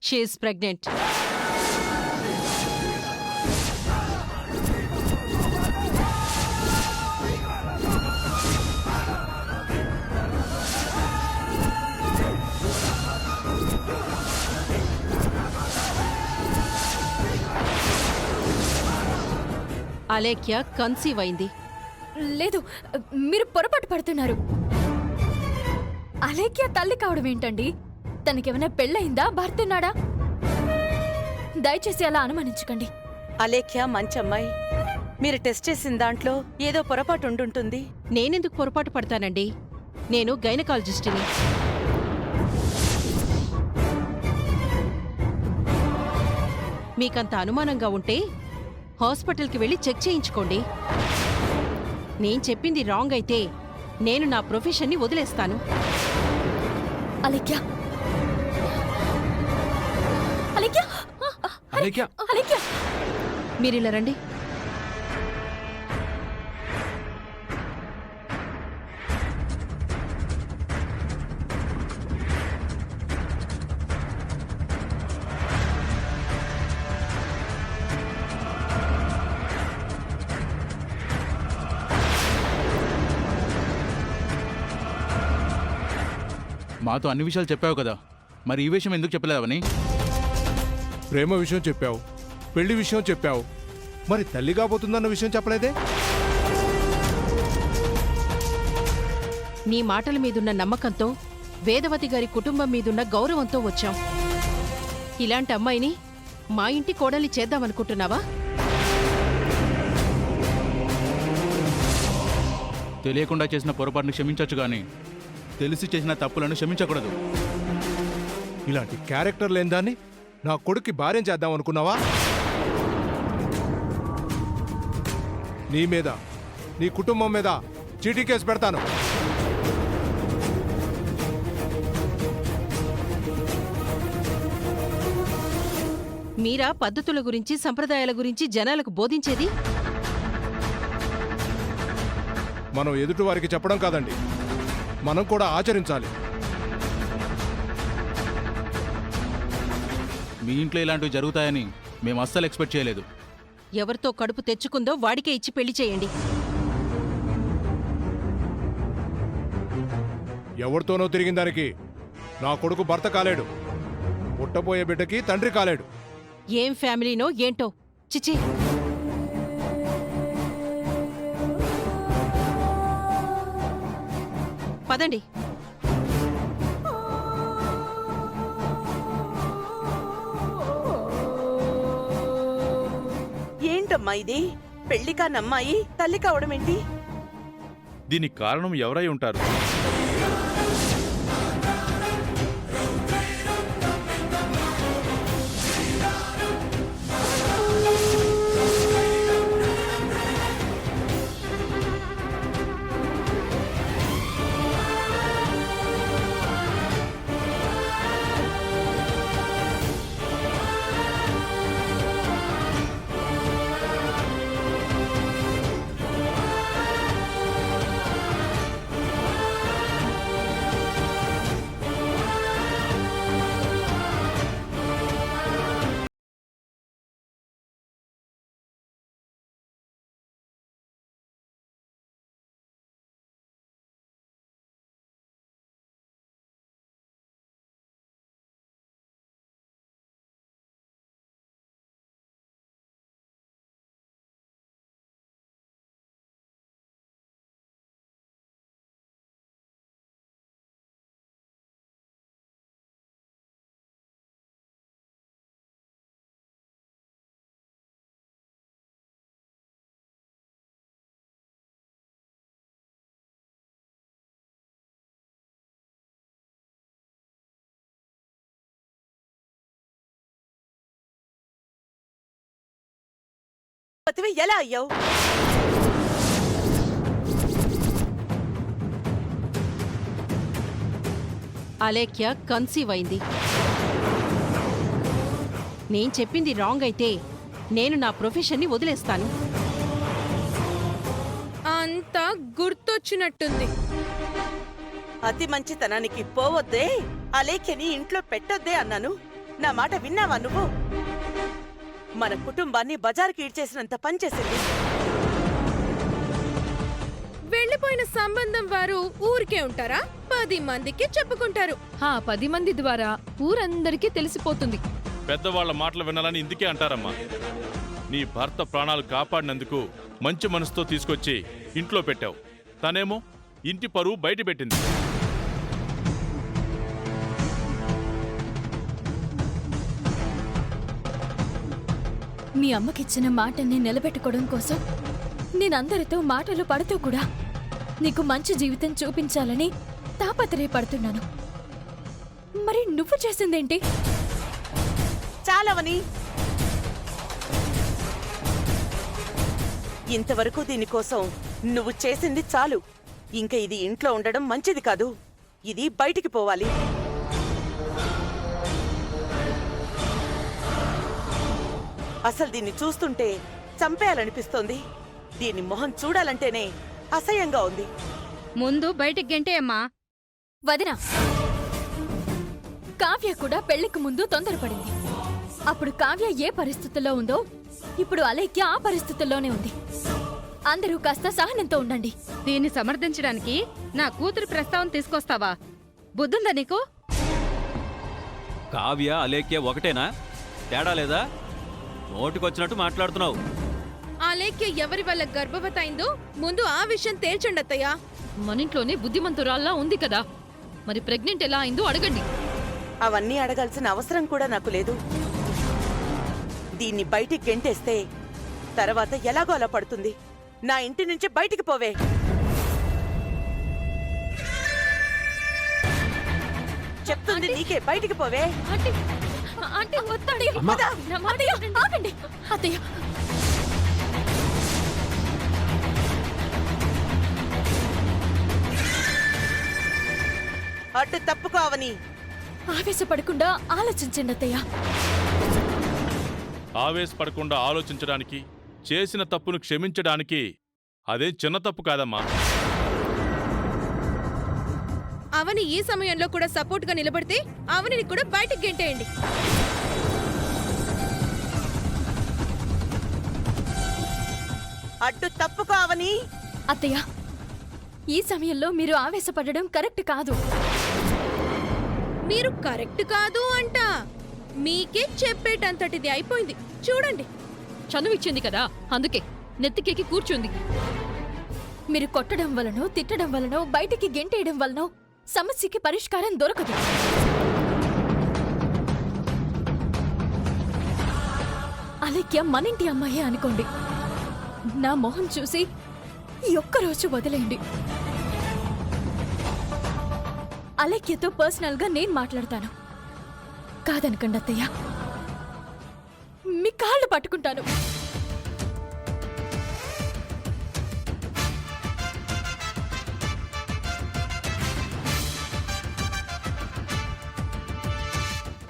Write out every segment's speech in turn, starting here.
She is pregnant. Alekhya conceive అయింది. లేదు, మీరు పొరపాటు పడుతున్నారు. అలేఖ్య తల్లి కావడం ఏంటండి? తనకేమైనా పెళ్ళయిందా, భర్తున్నాడా? దయచేసి అలా అనుమానించకండి. అలేఖ్య మంచమ్మాయి. మీరు టెస్ట్ చేసిన దాంట్లో ఏదో పొరపాటు ఉండుంటుంది. నేనెందుకు పొరపాటు పడతానండి? నేను గైనకాలజిస్టుని. మీకంత అనుమానంగా ఉంటే హాస్పిటల్కి వెళ్ళి చెక్ చేయించుకోండి. నేను చెప్పింది రాంగ్ అయితే నేను నా ప్రొఫెషన్ని వదిలేస్తాను. అలేఖ్య, అలేఖ్య, అలేఖ్య, అలేఖ్య, మీరిలా రండి. మాతో అన్ని విషయాలు చెప్పావు కదా, మరి ఈ విషయం ఎందుకు చెప్పలేవని? ప్రేమ విషయం చెప్పావు, పెళ్లి విషయం చెప్పావు, మరి తల్లి కాబోతుందన్న విషయం చెప్పలేదే? నీ మాటల మీదున్న నమ్మకంతో, వేదవతి గారి కుటుంబం మీదున్న గౌరవంతో వచ్చాం. ఇలాంటి అమ్మాయిని మా ఇంటి కోడలి చేద్దామనుకుంటున్నావా? తెలియకుండా చేసిన పొరపాటును క్షమించొచ్చు గాని తెలిసి చేసిన తప్పులను క్షమించకూడదు. ఇలాంటి క్యారెక్టర్ లేని దాన్ని నా కొడుక్కి భార్యం చేద్దాం అనుకున్నావా? నీ మీద, నీ కుటుంబం మీద చీటీ కేసు పెడతాను. మీరా పద్ధతుల గురించి, సంప్రదాయాల గురించి జనాలకు బోధించేది? మనం ఎదుటి వారికి చెప్పడం కాదండి, మనం కూడా ఆచరించాలి. మీ ఇంట్లో ఇలాంటివి జరుగుతాయని మేము అస్సలు ఎక్స్పెక్ట్ చేయలేదు. ఎవరితో కడుపు తెచ్చుకుందో వాడికే ఇచ్చి పెళ్లి చేయండి. ఎవరితోనో తిరిగిన దానికి నా కొడుకు భర్త కాలేడు, పుట్టబోయే బిడ్డకి తండ్రి కాలేడు. ఏం ఫ్యామిలీనో ఏంటో, చిచి. పదండి. ఏంటమ్మా ఇది? పెళ్లి కానమ్మాయి తల్లి కావడం ఏంటి? దీనికి కారణం ఎవరై ఉంటారు? పతివి ఎలా అయ్యావు? అలేఖ్య కన్సీవ్ అయింది. నేను చెప్పింది రాంగ్ అయితే నేను నా ప్రొఫెషన్ని వదిలేస్తాను. అంతా గుర్తొచ్చినట్టుంది. అతి మంచితనానికి పోవద్దే, అలేఖ్యని ఇంట్లో పెట్టొద్దే అన్నాను. నా మాట విన్నావా నువ్వు? మన కుటుంబాన్ని బజారుకి ఈడ్చేసినంత పనిచేసింది. వెళ్ళిపోయిన సంబంధం వారు ఊరికే ఉంటారా? 10 మందికి చెప్పుకుంటారు. ఆ 10 మంది ద్వారా ఊరందరికీ తెలిసిపోతుంది. పెద్దవాళ్ల మాటలు వినాలని ఇందుకే అంటారమ్మా. నీ భర్త ప్రాణాలు కాపాడినందుకు మంచి మనసుతో తీసుకొచ్చి ఇంట్లో పెట్టావు. తనేమో ఇంటి పరువు బయట పెట్టింది. మీ అమ్మకిచ్చిన మాటని నిలబెట్టుకోవడం కోసం నేనందరితో మాటలు పడుతూ కూడా నీకు మంచి జీవితం చూపించాలని తాపత్రయపడుతున్నాను. మరి నువ్వు చేసిందేంటి? చాలవని, ఇంతవరకు దీనికోసం నువ్వు చేసింది చాలు. ఇంకా ఇది ఇంట్లో ఉండడం మంచిది కాదు. ఇది బయటికి పోవాలి. అసలు దీన్ని చూస్తుంటే చంపేయాలనిపిస్తోంది. దీని మొహం చూడాలంటేనే అసహ్యంగా ఉంది. ముందు బయటికి గెంటే అమ్మా. వదినా, కావ్య కూడా పెళ్లికి ముందు తొందరపడింది. అప్పుడు కావ్య ఏ పరిస్థితుల్లో ఉందో ఇప్పుడు అలేఖ్య ఆ పరిస్థితుల్లోనే ఉంది. అందరూ కాస్త సహనంతో ఉండండి. దీన్ని సమర్థించడానికి నా కూతురు ప్రస్తావన తీసుకొస్తావా? బుద్ధుందా నీకు? కావ్య అలేఖ్య ఒకటేనా? తేడా లేదా? నోటికొచ్చినట్టు మాట్లాడుతున్నావు. ఆలేఖ్య ఎవరి వల్ల గర్భవతి అయిందో ముందు ఆ విషయం తేల్చండి అత్తయ్య. మనింట్లోనే బుద్ధిమంతురాల్లా ఉంది కదా, మరి ప్రెగ్నెంట్ ఎలా అయిందో అడగండి. అవన్నీ అడగాల్సిన అవసరం కూడా నాకు లేదు. దీన్ని బయటికి గెంటేస్తే తర్వాత ఎలాగో అలా పడుతుంది. నా ఇంటి నుంచి బయటికి పోవే. చెప్తుంది నీకే, బయటికి పోవే. ఆంటీ, ఆంటీ వద్దండి. నా మాట వినండి. ఆగండి. అత్తయ్య, అడ్డు తప్పుకో అవని. ఆవేశపడకుండా ఆలోచించండి అత్తయ్య. ఆవేశపడకుండా ఆలోచించడానికి, చేసిన తప్పును క్షమించడానికి అదే చిన్న తప్పు కాదమ్మా. అవని ఈ సమయంలో కూడా సపోర్ట్ గా నిలబడితే అవనిని కూడా బయటికి గెంటేయండి. అడ్డు తప్పుకో అవని. అత్తయ్య, ఈ సమయంలో మీరు ఆవేశపడడం కరెక్ట్ కాదు. మీరు కరెక్ట్ కాదు అంట. మీకే చెప్పేటంతటిది అయిపోయింది. చూడండి, చనువిచ్చింది కదా, అందుకే నెత్తికెక్కి కూర్చుంది. మీరు కొట్టడం వలనో తిట్టడం వలనో బయటికి గెంటేయడం వలనో సమస్యకి పరిష్కారం దొరకదు. అలేఖ్య మనింటి అమ్మాయే అనుకోండి. నా మొహం చూసి ఈ ఒక్కరోజు వదిలేయండి. అలేఖ్యతో పర్సనల్ గా నేను మాట్లాడతాను. కాదనకండి అత్తయ్య, మీ కాళ్ళు పట్టుకుంటాను.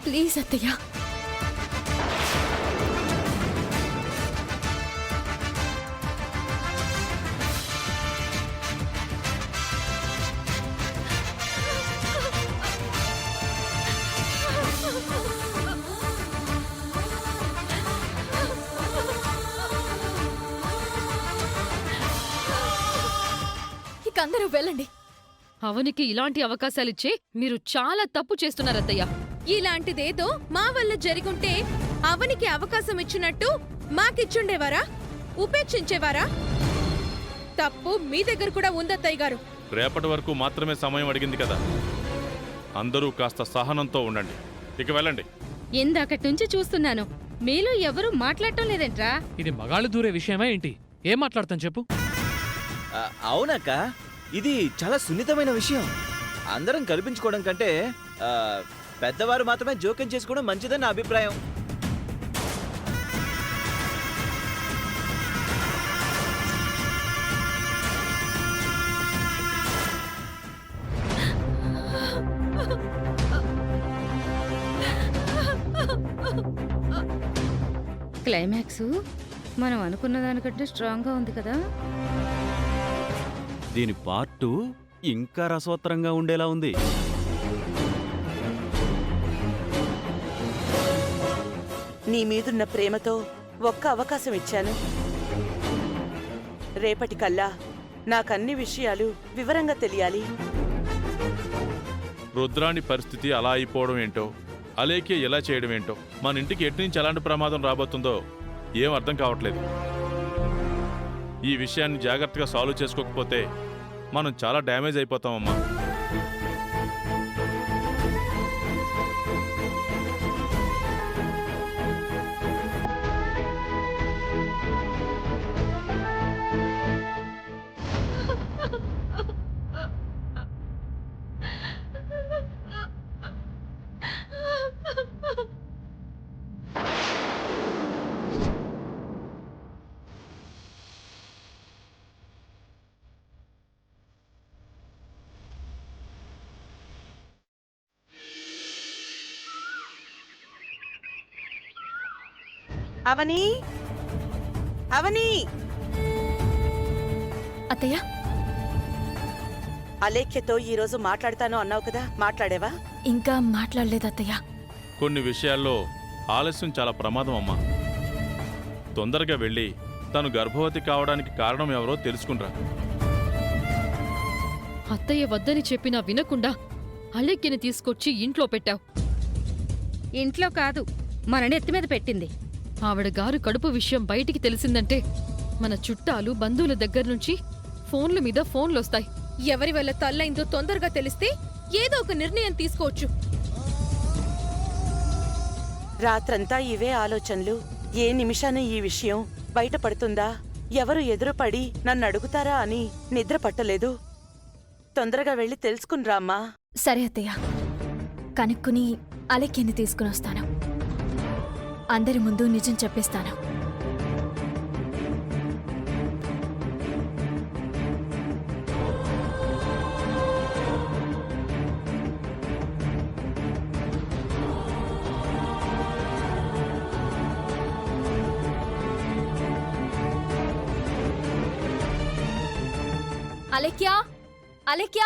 ప్లీజ్ అత్తయ్య. ఇక అందరూ వెళ్ళండి. అవనికి ఇలాంటి అవకాశాలిచ్చే మీరు చాలా తప్పు చేస్తున్నారత్తయ్య. ఇలాంటిదేదో మా వల్ల జరిగుంటే అవనికి అవకాశం ఇచ్చినట్టు మాకిచ్చుండేవారా? ఉపేక్షించేవారా? తప్పు మీ దగ్గర కూడా ఉందత్తయ్య గారు. రేపటి వరకు మాత్రమే సమయం అడిగింది కదా, అందరూ కాస్త సహనంతో ఉండండి. ఇక వెళ్ళండి. ఇందాకటి నుంచి చూస్తున్నాను, మీలో ఎవరు మాట్లాడటం లేదేంట్రా? ఇది మగాళ్ళు దూరే విషయమా ఏంటి? ఏం మాట్లాడతాను చెప్పు. అవునక్క, ఇది చాలా సున్నితమైన విషయం. అందరం కల్పించుకోవడం కంటే పెద్దవారు మాత్రమే జోక్యం చేసుకోవడం మంచిదని నా అభిప్రాయం. క్లైమాక్స్ మనం అనుకున్న దానికంటే స్ట్రాంగ్ గా ఉంది కదా. దీని పార్ట్ 2 ఇంకా రసవత్తరంగా ఉండేలా ఉంది. నీ మీదున్న ప్రేమతో ఒక్క అవకాశం ఇచ్చాను. రేపటికల్లా నాకన్ని విషయాలు వివరంగా తెలియాలి. రుద్రాణి పరిస్థితి అలా అయిపోవడం ఏంటో, అలేఖ్య ఎలా చేయడం ఏంటో, మన ఇంటికి ఎటు నుంచి ఎలాంటి ప్రమాదం రాబోతుందో ఏం అర్థం కావట్లేదు. ఈ విషయాన్ని జాగ్రత్తగా సాల్వ్ చేసుకోకపోతే మనం చాలా డ్యామేజ్ అయిపోతామమ్మా. అవని, అవని, అత్తయ్య, అలేఖ్యతో ఈరోజు మాట్లాడతాను అన్నావు కదా, మాట్లాడేవా? ఇంకా మాట్లాడలేదు అత్తయ్య. కొన్ని విషయాల్లో ఆలస్యం చాలా ప్రమాదం అమ్మా. తొందరగా వెళ్ళి తను గర్భవతి కావడానికి కారణం ఎవరో తెలుసుకునిరా. అత్తయ్య వద్దని చెప్పినా వినకుండా అలేఖ్యని తీసుకొచ్చి ఇంట్లో పెట్టావు. ఇంట్లో కాదు, మన నెత్తి మీద పెట్టింది. ఆవిడ గారు కడుపు విషయం బయటికి తెలిసిందంటే మన చుట్టాలు బంధువుల దగ్గర్నుంచి ఫోన్ల మీద ఫోన్లొస్తాయి. ఎవరి వల్ల తల్లైందో తొందరగా తెలిస్తే ఏదో ఒక నిర్ణయం తీసుకోవచ్చు. రాత్రంతా ఇవే ఆలోచనలు. ఏ నిమిషాన ఈ విషయం బయటపడుతుందా, ఎవరు ఎదురుపడి నన్ను అడుగుతారా అని నిద్ర పట్టలేదు. తొందరగా వెళ్ళి తెలుసుకునిరామ్మా. సరే అత్తయ్య, కనుక్కుని అలేఖ్యని తీసుకుని వస్తాను. అందరి ముందు నిజం చెప్పేస్తాను. అలేఖ్య, అలేఖ్య,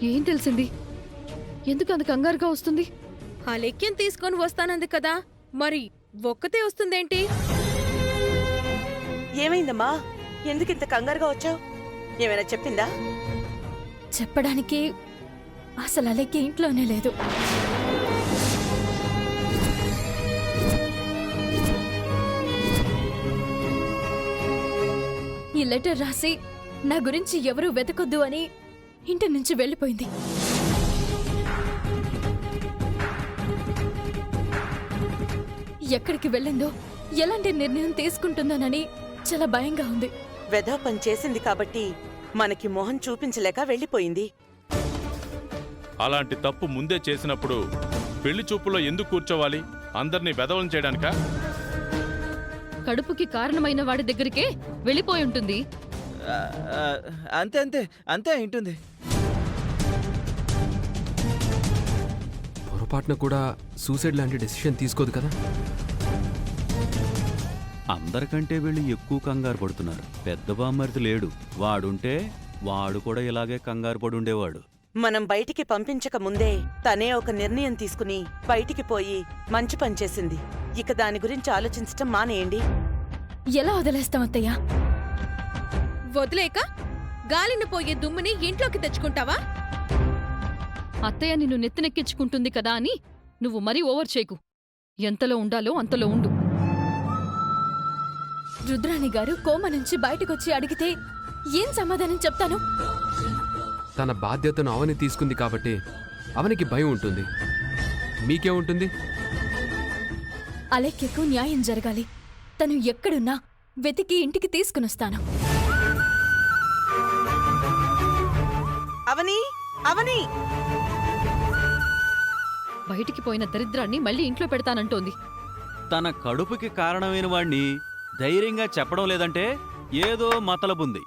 ఏం తెలిసింది? ఎందుకు అంత కంగారుగా వస్తుంది? ఆ లెక్క్యం తీసుకొని వస్తానంది కదా, మరి ఒక్కతే వస్తుందేంటి? ఏమైందమ్మా? ఎందుకింత కంగారుగా వచ్చావు? ఏమైనా చెప్పిందా? చెప్పడానికి అసలు అలేఖ్య ఇంట్లోనే లేదు. ఈ లెటర్ రాసి నా గురించి ఎవరూ వెతకొద్దు అని ఇంటి నుంచి వెళ్ళిపోయింది. ఎక్కడికి వెళ్ళిందో, ఎలాంటి నిర్ణయం తీసుకుంటుందోనని చాలా భయంగా ఉంది. వెధవ పని చేసింది కాబట్టి మనకి మొహం చూపించలేక వెళ్ళిపోయింది. అలాంటి తప్పు ముందే చేసినప్పుడు పెళ్లి చూపులో ఎందుకు కూర్చోవాలి? అందర్నీ వెధవలను చేయడానికా? కడుపుకి కారణమైన వాడి దగ్గరికే వెళ్ళిపోయి ఉంటుంది. అంతే అంతే అంతే ఉంటుంది. పొరపాటున కూడా సూసైడ్ లాంటి డెసిషన్ తీసుకోదు కదా? అందరికంటే వీళ్ళు ఎక్కువ కంగారు పడుతున్నారు. పెద్ద బామ్మర్ది లేడు, వాడుంటే వాడు కూడా ఇలాగే కంగారు పడి ఉండేవాడు. మనం బయటికి పంపించక ముందే తనే ఒక నిర్ణయం తీసుకుని బయటికి పోయి మంచి పని చేసింది. ఇక దాని గురించి ఆలోచించటం మానేయండి. ఎలా వదిలేస్తాం అత్తయ్య? వదిలేక గాలిన పోయే దుమ్ముని ఇంట్లోకి తెచ్చుకుంటావా? అత్తయ్య నిన్ను నెత్తినెక్కించుకుంటుంది కదా అని నువ్వు మరీ ఓవర్ చేయకు. ఎంతలో ఉండాలో అంతలో ఉండు. రుద్రాణి గారు కోమ నుంచి బయటకొచ్చి అడిగితే ఏం సమాధానం చెప్తాను? తన బాధ్యతను అవని తీసుకుంది కాబట్టి అవనికి భయం ఉంటుంది. మీకేముంటుంది? అలెక్యకు న్యాయం జరగాలి. తను ఎక్కడున్నా వెతికి ఇంటికి తీసుకునొస్తాను. అవని, అవని! బయటికి పోయిన దరిద్రాన్ని మళ్ళీ ఇంట్లో పెడతానంటోంది. తన కడుపుకి కారణమైన వాణ్ణి ధైర్యంగా చెప్పడం లేదంటే ఏదో మతలబుంది.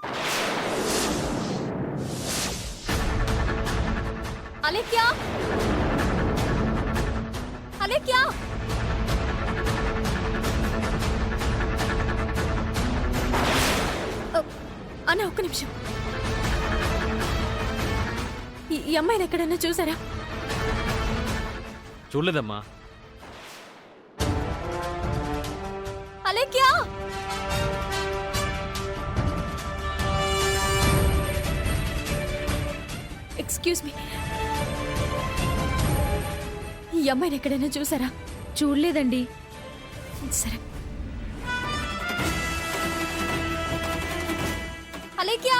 అలెక్య! అలెక్య! అన్న ఒక్క నిమిషం. ఈ అమ్మాయిని ఎక్కడన్నా చూసారా? చూడలేదమ్మా. అలెక్య! ఎక్స్క్యూజ్ మీ, ఈ అమ్మాయిని ఎక్కడైనా చూసారా? చూడలేదండి. సరే. అలెక్య!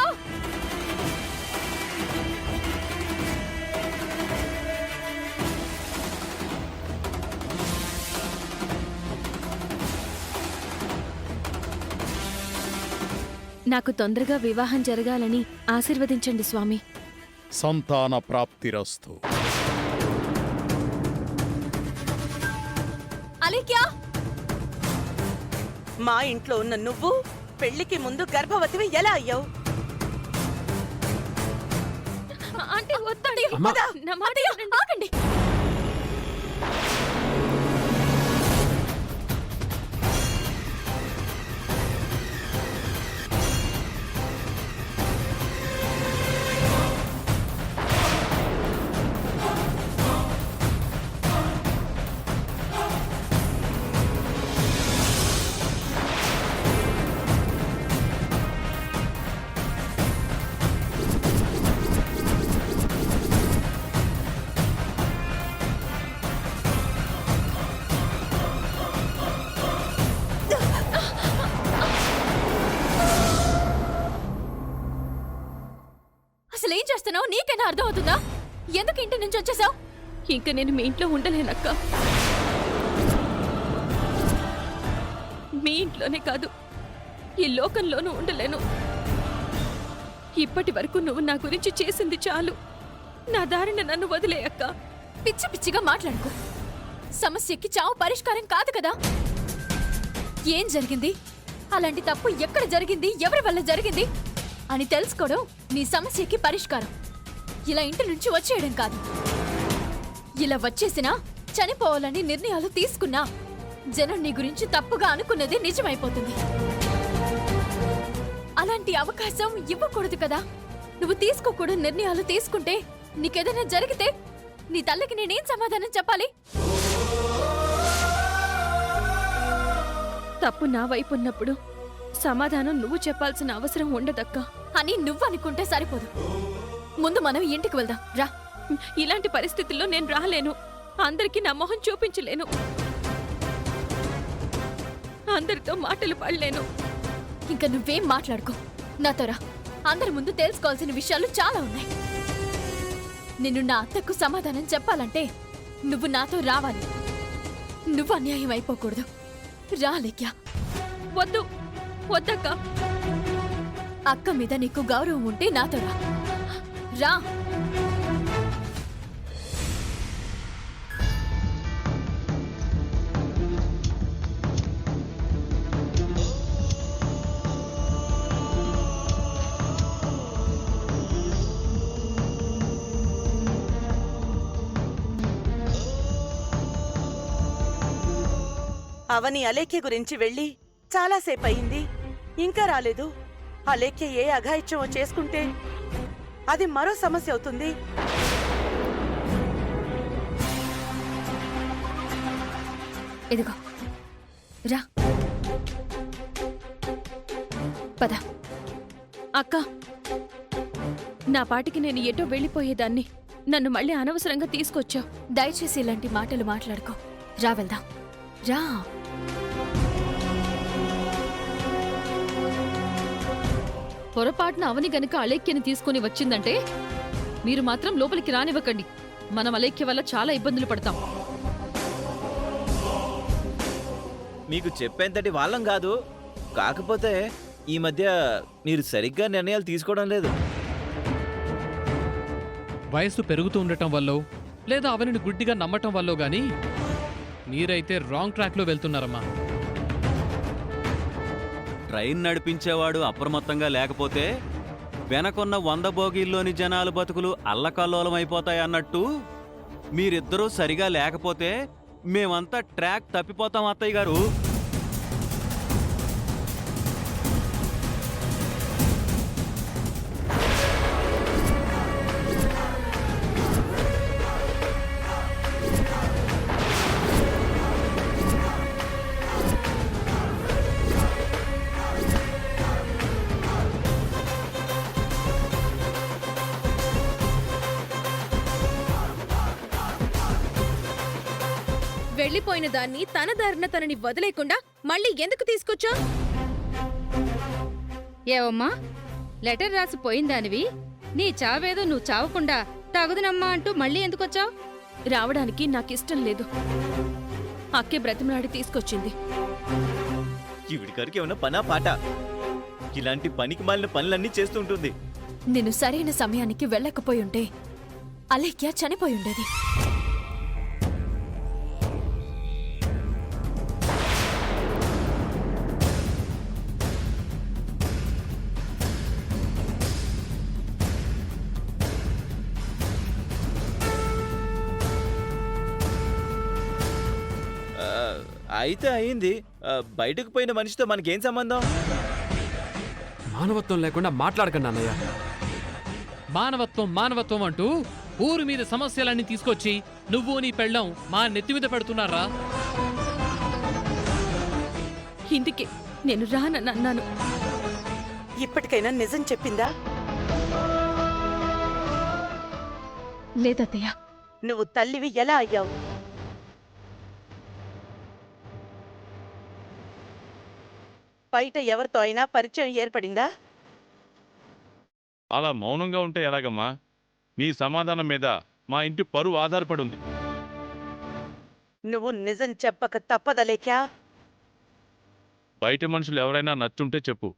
నాకు తొందరగా వివాహం జరగాలని ఆశీర్వదించండి స్వామి. సంతాన ప్రాప్తిరస్తు. అలెక్య! మా ఇంట్లో ఉన్న నువ్వు పెళ్లికి ముందు గర్భవతివి ఎలా అయ్యావు? అంటే వద్దండి. అమ్మా! నా మాట వినండి. ఆగండి. అసలు ఏం చేస్తున్నావు? నీకైనా అర్థం అవుతుందా? ఎందుకు ఇంటి నుంచి వచ్చేసావు? ఇంక నేను మీ ఇంట్లో ఉండలేనక్క. మీ ఇంట్లోనే కాదు, ఈ లోకంలోనూ ఉండలేను. ఇప్పటి వరకు నువ్వు నా గురించి చేసింది చాలు. నా దారిన నన్ను వదిలేయక్క. పిచ్చి పిచ్చిగా మాట్లాడుకో. సమస్యకి చావు పరిష్కారం కాదు కదా. ఏం జరిగింది? అలాంటి తప్పు ఎక్కడ జరిగింది? ఎవరి వల్ల జరిగింది అని తెలుసుకోవడం నీ సమస్యకి పరిష్కారం. ఇలా ఇంటి నుంచి వచ్చేయడం కాదు. ఇలా వచ్చేసినా, చనిపోవాలని నిర్ణయాలు తీసుకున్నా జనం నీ గురించి తప్పుగా అనుకున్నది నిజమైపోతుంది. అలాంటి అవకాశం ఇవ్వకూడదు కదా. నువ్వు తీసుకోకూడదు నిర్ణయాలు తీసుకుంటే నీకేదైనా జరిగితే నీ తల్లికి నేనేం సమాధానం చెప్పాలి? తప్పు నా వైపు ఉన్నప్పుడు సమాధానం నువ్వు చెప్పాల్సిన అవసరం ఉండదక్క. అని నువ్వు అనుకుంటే సరిపోదు. ముందు మనం ఇంటికి వెళ్దాం రా. ఇలాంటి పరిస్థితుల్లో నేను రాలేను. అందరికీ నా మొహం చూపించలేను. అందరితో మాటలు పడలేను. ఇంకా నువ్వేం మాట్లాడుకో. నాతో రా. అందరి ముందు తెలుసుకోవాల్సిన విషయాలు చాలా ఉన్నాయి. నిన్ను నా అత్తకు సమాధానం చెప్పాలంటే నువ్వు నాతో రావాలి. నువ్వు అన్యాయం అయిపోకూడదు. రా లేక్యా. వద్దు, వద్దక్క. అక్క మీద నీకు గౌరవం ఉంటే నాతో రా. రా. అవని అలేఖ్య గురించి వెళ్ళి చాలాసేపు అయింది, ఇంకా రాలేదు. అలేఖ్య ఏ అఘాయిత్యమో చేసుకుంటే అది మరో సమస్య అవుతుంది. ఇదిగో రా పద. అక్క, నా పాటికి నేను ఎటో వెళ్ళిపోయేదాన్ని, నన్ను మళ్ళీ అనవసరంగా తీసుకొచ్చావు. దయచేసి ఇలాంటి మాటలు మాట్లాడుకో. రా వెళ్దాం, రా. పొరపాటున అవని గనుక అలేఖ్యని తీసుకుని వచ్చిందంటే మీరు మాత్రం లోపలికి రానివ్వకండి. మనం అలేఖ్య వల్ల చాలా ఇబ్బందులు పడతాం. మీకు చెప్పేంతటి వాళ్ళం కాదు, కాకపోతే ఈ మధ్య మీరు సరిగ్గా నిర్ణయాలు తీసుకోవడం లేదు. వయస్సు పెరుగుతూ ఉండటం వల్లో లేదా అవనిని గుడ్డిగా నమ్మటం వల్లో గాని మీరైతే రాంగ్ ట్రాక్లో వెళ్తున్నారమ్మా. ట్రైన్ నడిపించేవాడు అప్రమత్తంగా లేకపోతే వెనకొన్న 100 బోగీల్లోని జనాలు బతుకులు అల్లకల్లోలమైపోతాయన్నట్టు మీరిద్దరూ సరిగా లేకపోతే మేమంతా ట్రాక్ తప్పిపోతాం అత్తయ్య గారు. వెళ్ళిపోయిన దాన్ని తన దారిన తనని వదిలేకుండా మళ్ళీ ఎందుకు తీసుకొచ్చా? ఏవమ్మా, లెటర్ రాసి పోయిందానివి, నీ చావేదో నువ్వు చావకుండా తగుదునమ్మా అంటూ మళ్ళీ ఎందుకొచ్చావు? రావడానికి నాకిష్టం లేదు. అక్కే బ్రతిమలాడి తీసుకొచ్చింది. ఈవిడి గారికి ఏమన్నా పనా పాట? ఇలాంటి పనికి మాలిన పనులన్నీ చేస్తూ ఉంటుంది. నేను సరైన సమయానికి వెళ్ళకపోయి ఉంటే అలేఖ్య చనిపోయి ఉండేది. అయితే అయింది. బయటకు పోయిన మనిషితో మనకేం సంబంధం? మానవత్వం లేకుండా మాట్లాడకండి అన్నయ్య. మానవత్వం మానవత్వం అంటూ ఊరి మీద సమస్యలన్నీ తీసుకొచ్చి నువ్వు నీ పెళ్ళం మా నెత్తి మీద పెడుతున్నారా? ఇందుకే నేను రానన్నాను. ఇప్పటికైనా నిజం చెప్పిందా? లేదత్తయ్య. నువ్వు తల్లివి ఎలా అయ్యావు? బయట ఎవరితో అయినా పరిచయం ఏర్పడిందా? అలా మౌనంగా ఉంటే ఎలాగమ్మా? మీ సమాధానం మీద మా ఇంటి పరువు ఆధారపడి ఉంది. నువ్వు నిజం చెప్పక తప్పదలేఖ్యా. బయట మనుషులు ఎవరైనా నచ్చుంటే చెప్పు,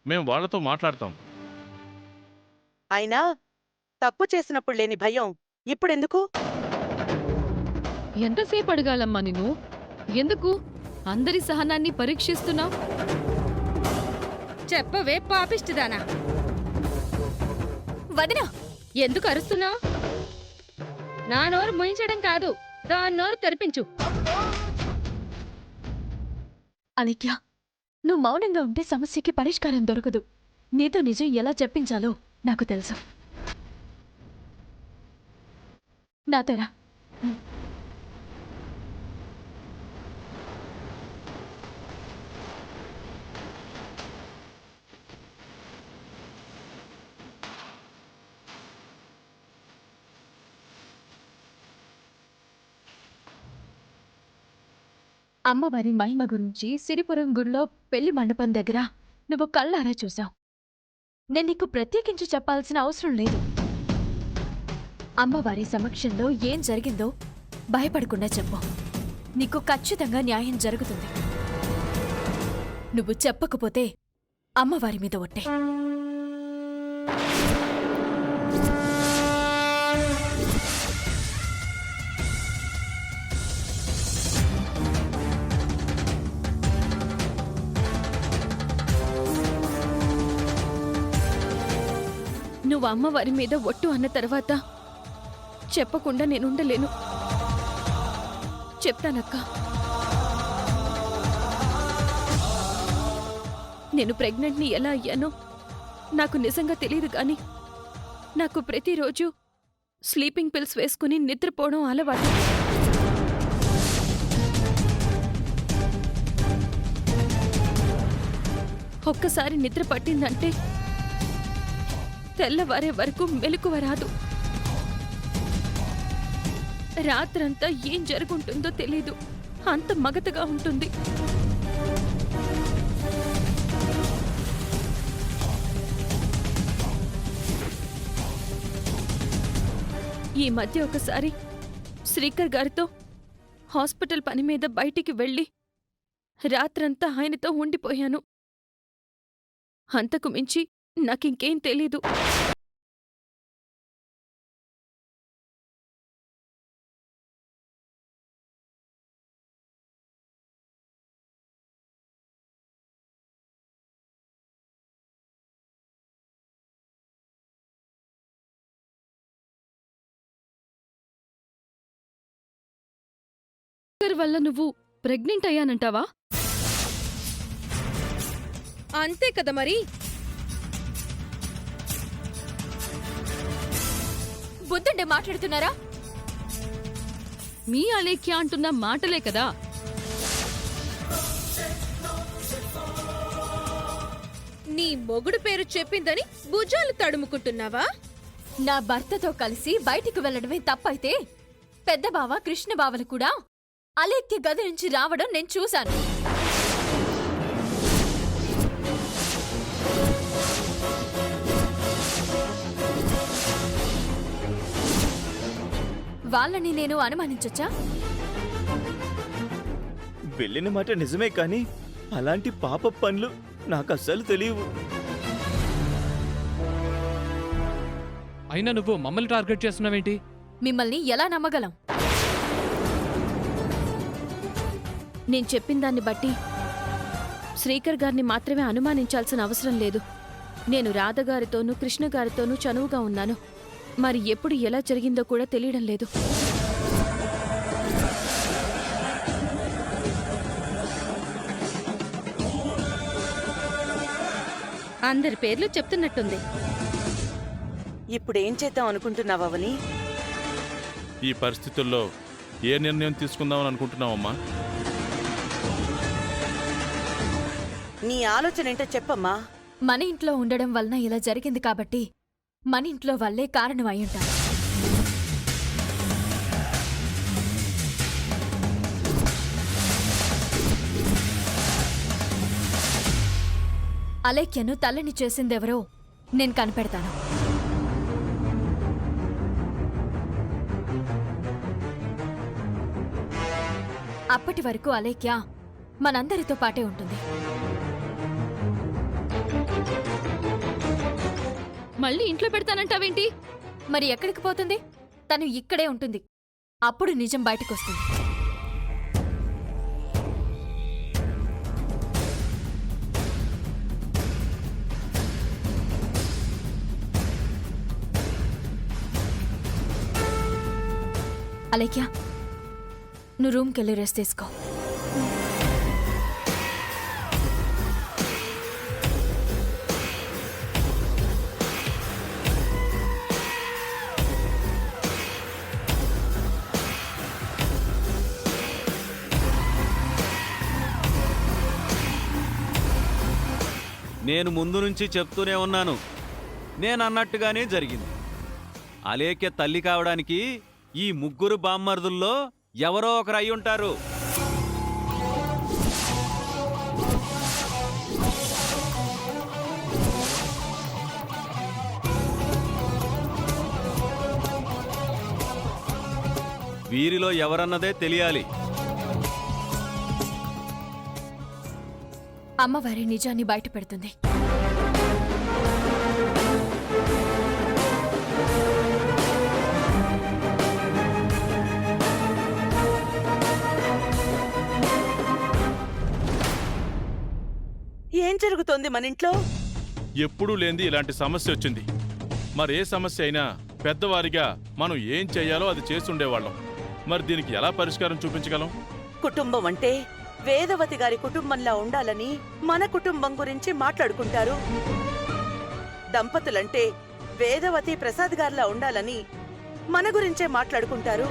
మేం వాళ్లతో మాట్లాడతాం. అయినా తప్పు చేసినప్పుడు లేని భయం ఇప్పుడెందుకు? ఎంతసేపు అడగాలమ్మా నిన్ను? ఎందుకు అందరి సహనాన్ని పరీక్షిస్తున్నావు? చెప్పవే పాపిష్టిదానా. వదినా, ఎందుకు అరుస్తున్నావు? నా నోరు ముయించడం కాదు, దాని నోరు తెరిపించు. అలేఖ్య, నువ్వు మౌనంగా ఉంటే సమస్యకి పరిష్కారం దొరకదు. నీతో నిజం ఎలా చెప్పించాలో నాకు తెలుసు. నాతోరా. అమ్మవారి మహిమ గురించి సిరిపురం గుడిలో పెళ్లి మండపం దగ్గర నువ్వు కళ్ళారా చూసావు. నేను నీకు ప్రత్యేకించి చెప్పాల్సిన అవసరం లేదు. అమ్మవారి సమక్షంలో ఏం జరిగిందో భయపడకుండా చెప్పు. నీకు ఖచ్చితంగా న్యాయం జరుగుతుంది. నువ్వు చెప్పకపోతే అమ్మవారి మీద ఒట్టే. నువ్వు అమ్మవారి మీద ఒట్టు అన్న తర్వాత చెప్పకుండా నేనుండలేను. చెప్తానక్క. నేను ప్రెగ్నెంట్ని ఎలా అయ్యానో నాకు నిజంగా తెలియదు కానీ నాకు ప్రతిరోజు స్లీపింగ్ పిల్స్ వేసుకుని నిద్రపోవడం అలవాటు. ఒక్కసారి నిద్ర పట్టిందంటే తెల్లవారే వరకు మెలకువ రాదు. రాత్రంతా ఏం జరుగుంటుందో తెలీదు, అంత మగతగా ఉంటుంది. ఈ మధ్య ఒకసారి శ్రీకర్ గారితో హాస్పిటల్ పని మీద బయటికి వెళ్ళి రాత్రంతా ఆయనతో ఉండిపోయాను. అంతకు మించి నాకింకేం తెలీదు. వల్ల నువ్వు ప్రెగ్నెంట్ అయ్యానంటావా? అంతే కదా మరి. బుద్ధుండే మాట్లాడుతున్నారా? మీ అలేఖ్య అంటున్న మాటలే కదా. నీ మొగుడు పేరు చెప్పిందని భుజాలు తడుముకుంటున్నావా? నా భర్తతో కలిసి బయటికి వెళ్లడమే తప్పైతే పెద్ద బావ కృష్ణ బావలు కూడా అలేఖ్య గది నుంచి రావడం నేను చూశాను. వాళ్ళని నేను అనుమానించొచ్చా? వెళ్ళిన మాట నిజమే కానీ అలాంటి పాప పనులు నాకు అస్సలు తెలియవు. అయినా నువ్వు మమ్మల్ని టార్గెట్ చేస్తున్నావేంటి? మిమ్మల్ని ఎలా నమ్మగలం? నేను చెప్పిన దాన్ని బట్టి శ్రీకర్ గారిని మాత్రమే అనుమానించాల్సిన అవసరం లేదు. నేను రాధగారితోనూ కృష్ణగారితోనూ చనువుగా ఉన్నాను. మరి ఎప్పుడు ఎలా జరిగిందో కూడా తెలియడం లేదు. అందరి పేర్లు చెప్తున్నట్టుంది. ఇప్పుడేం చేద్దాం అనుకుంటున్నావని? ఈ పరిస్థితుల్లో ఏ నిర్ణయం తీసుకుందామని అనుకుంటున్నావమ్మా? నీ ఆలోచన ఏంటో చెప్పమ్మా. మన ఇంట్లో ఉండడం వలన ఇలా జరిగింది కాబట్టి మన ఇంట్లో వల్లే కారణం అయ్యుంటారు. అలేఖ్యను తల్లిని చేసిందెవరో నేను కనిపెడతాను. అప్పటి వరకు అలేఖ్య మనందరితో పాటే ఉంటుంది. మళ్ళీ ఇంట్లో పెడతానంటావేంటి? మరి ఎక్కడికి పోతుంది? తను ఇక్కడే ఉంటుంది. అప్పుడు నిజం బయటకొస్తుంది. అలేఖ్య, నువ్వు రూమ్కి వెళ్ళి రెస్ట్ తీసుకో. నేను ముందు నుంచి చెప్తూనే ఉన్నాను, నేనన్నట్టుగానే జరిగింది. అలేఖ్య తల్లి కావడానికి ఈ ముగ్గురు బామ్మర్దుల్లో ఎవరో ఒకరు అయి ఉంటారు. వీరిలో ఎవరన్నదే తెలియాలి. అమ్మవారి నిజాన్ని బయట పెడుతుంది. ఏం జరుగుతోంది మన ఇంట్లో? ఎప్పుడూ లేనిది ఇలాంటి సమస్య వచ్చింది. మరే సమస్య అయినా పెద్దవారిగా మనం ఏం చేయాలో అది చేస్తుండేవాళ్ళం. మరి దీనికి ఎలా పరిష్కారం చూపించగలం? కుటుంబం అంటే వేదవతి గారి కుటుంబంలా ఉండాలని మన కుటుంబం గురించి మాట్లాడుకుంటారు. దంపతులంటే వేదవతి ప్రసాద్ గారిలా ఉండాలని మన గురించే మాట్లాడుకుంటారు.